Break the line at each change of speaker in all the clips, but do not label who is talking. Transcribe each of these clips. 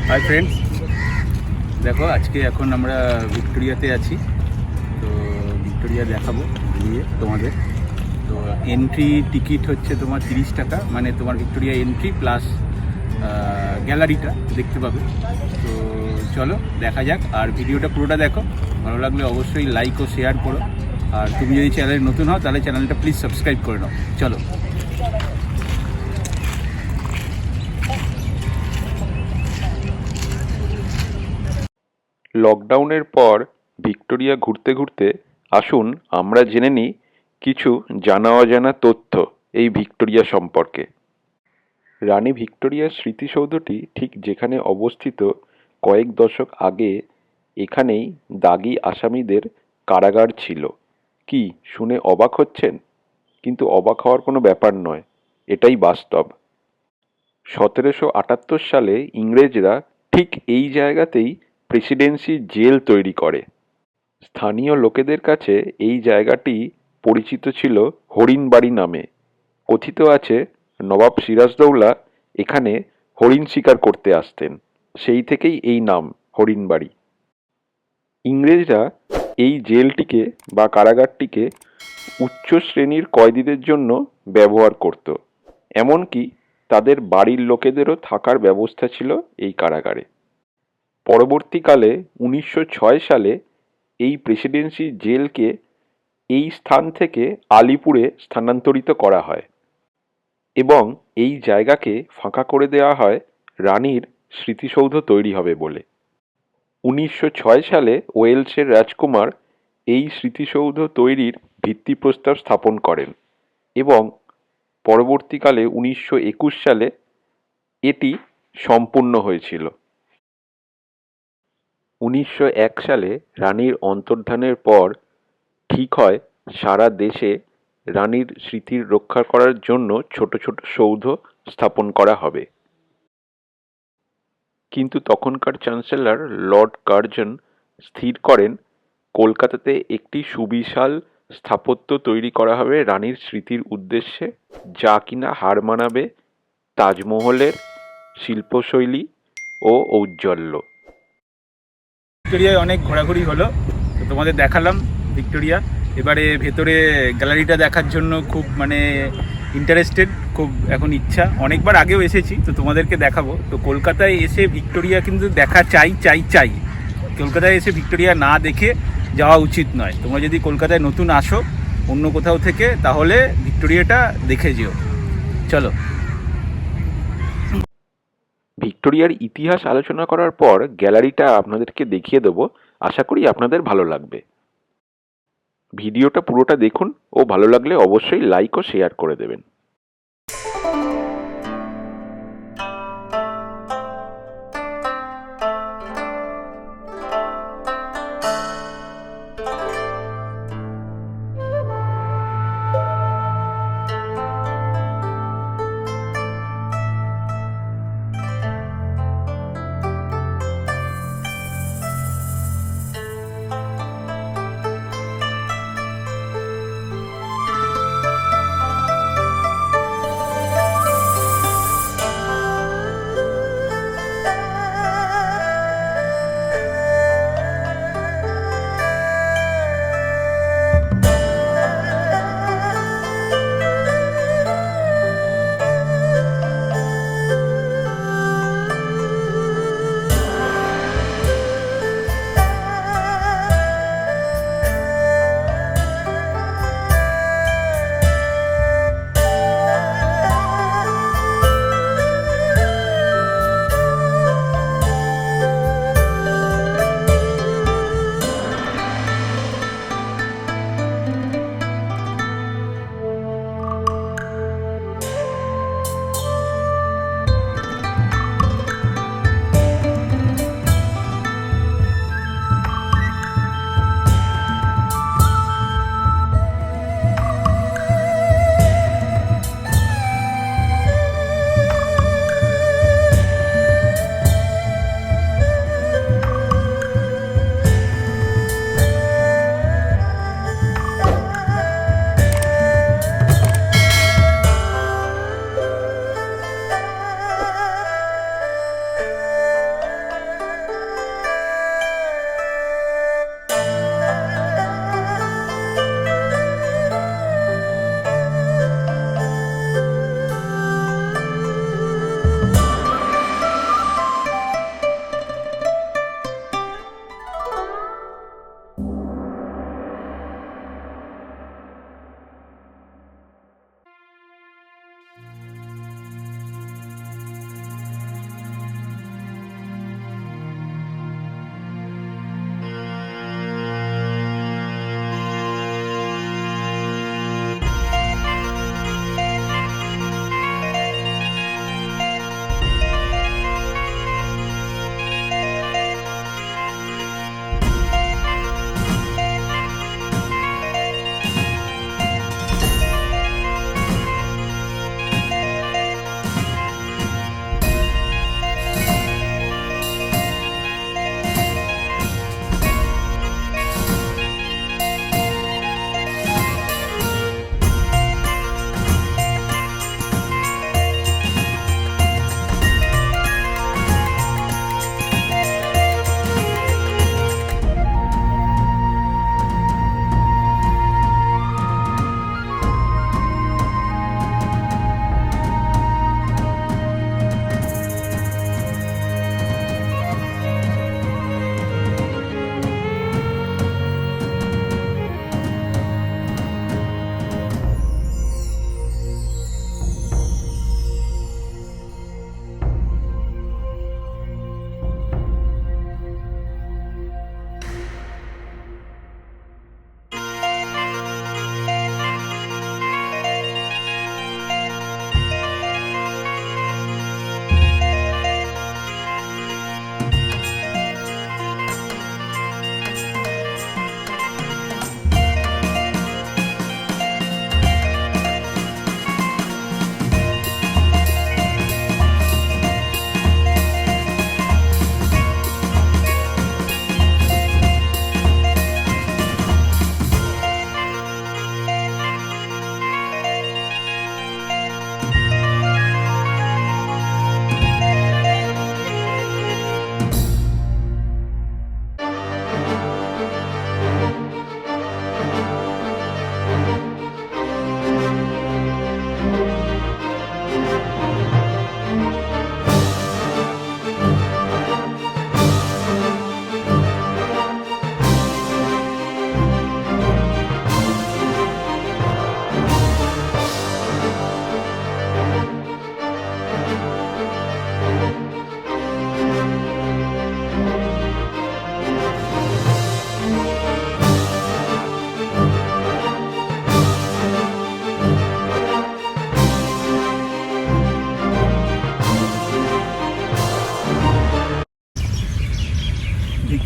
Hi friends, দেখো আজকে এখন আমরা ভিক্টোরিয়াতে আছি। তো ভিক্টোরিয়া দেখাবো ঘুরিয়ে তোমাদের। তো এন্ট্রি টিকিট হচ্ছে তোমার 30 টাকা, মানে তোমার ভিক্টোরিয়া এন্ট্রি প্লাস গ্যালারিটা দেখতে পাবে। তো চলো দেখা যাক, আর ভিডিওটা পুরোটা দেখো। ভালো লাগলে অবশ্যই লাইক ও শেয়ার করো, আর তুমি যদি চ্যানেলে নতুন হও তাহলে চ্যানেলটা প্লিজ সাবস্ক্রাইব করে নাও। চলো।
লকডাউনের পর ভিক্টোরিয়া ঘুরতে ঘুরতে আসুন আমরা জেনে নিই কিছু জানা অজানা তথ্য এই ভিক্টোরিয়া সম্পর্কে। রানী ভিক্টোরিয়ার স্মৃতিসৌধটি ঠিক যেখানে অবস্থিত, কয়েক দশক আগে এখানেই দাগি আসামিদের কারাগার ছিল। কি শুনে অবাক হচ্ছেন? কিন্তু অবাক হওয়ার কোনো ব্যাপার নয়, এটাই বাস্তব। 1778 সালে ইংরেজরা ঠিক এই জায়গাতেই প্রেসিডেন্সি জেল তৈরি করে। স্থানীয় লোকেদের কাছে এই জায়গাটি পরিচিত ছিল হরিণবাড়ি নামে। কথিত আছে নবাব সিরাজদৌল্লা এখানে হরিণ শিকার করতে আসতেন, সেই থেকেই এই নাম হরিণবাড়ি। ইংরেজরা এই জেলটিকে বা কারাগারটিকে উচ্চ শ্রেণীর কয়েদিদের জন্য ব্যবহার করত। এমনকি তাদের বাড়ির লোকেদেরও থাকার ব্যবস্থা ছিল এই কারাগারে। পরবর্তীকালে 1906 সালে এই প্রেসিডেন্সি জেলকে এই স্থান থেকে আলিপুরে স্থানান্তরিত করা হয় এবং এই জায়গাকে ফাঁকা করে দেওয়া হয় রানীর স্মৃতিসৌধ তৈরি হবে বলে। 1906 সালে ওয়েলসের রাজকুমার এই স্মৃতিসৌধ তৈরির ভিত্তিপ্রস্তর স্থাপন করেন এবং পরবর্তীকালে 1921 সালে এটি সম্পূর্ণ হয়েছিল। 1901 সালে রানীর অন্তর্ধানের পর ঠিক হয় সারা দেশে রানীর স্মৃতির রক্ষা করার জন্য ছোট ছোট সৌধ স্থাপন করা হবে। কিন্তু তখনকার চ্যান্সেলর লর্ড কার্জন স্থির করেন কলকাতাতে একটি সুবিশাল স্থাপত্য তৈরি করা হবে রানীর স্মৃতির উদ্দেশ্যে, যা কিনা হার মানাবে তাজমহলের শিল্পশৈলী ও ঔজ্জ্বল্য।
ভিক্টোরিয়ায় অনেক ঘোরাঘুরি হলো, তো তোমাদের দেখালাম ভিক্টোরিয়া। এবারে ভেতরে গ্যালারিটা দেখার জন্য খুব ইন্টারেস্টেড, খুব এখন ইচ্ছা। অনেকবার আগেও এসেছি, তো তোমাদেরকে দেখাবো। তো কলকাতায় এসে ভিক্টোরিয়া কিন্তু দেখা চাই চাই চাই। কলকাতায় এসে ভিক্টোরিয়া না দেখে যাওয়া উচিত নয়। তোমরা যদি কলকাতায় নতুন আসো অন্য কোথাও থেকে, তাহলে ভিক্টোরিয়াটা দেখে যেও। চলো।
ভিক্টোরিয়ার ইতিহাস আলোচনা করার পর গ্যালারিটা আপনাদেরকে দেখিয়ে দেবো, আশা করি আপনাদের ভালো লাগবে। ভিডিওটা পুরোটা দেখুন ও ভালো লাগলে অবশ্যই লাইক ও শেয়ার করে দেবেন।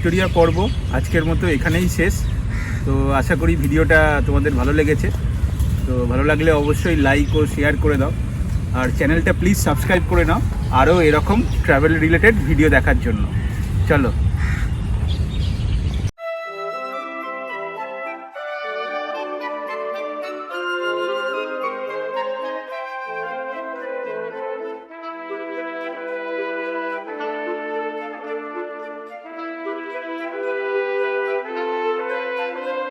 ভিক্টোরিয়া পর্ব আজকের মতো এখানেই শেষ। তো আশা করি ভিডিওটা তোমাদের ভালো লেগেছে। তো ভালো লাগলে অবশ্যই লাইক ও শেয়ার করে দাও, আর চ্যানেলটা প্লিজ সাবস্ক্রাইব করে নাও আরও এরকম ট্রাভেল রিলেটেড ভিডিও দেখার জন্য। চলো।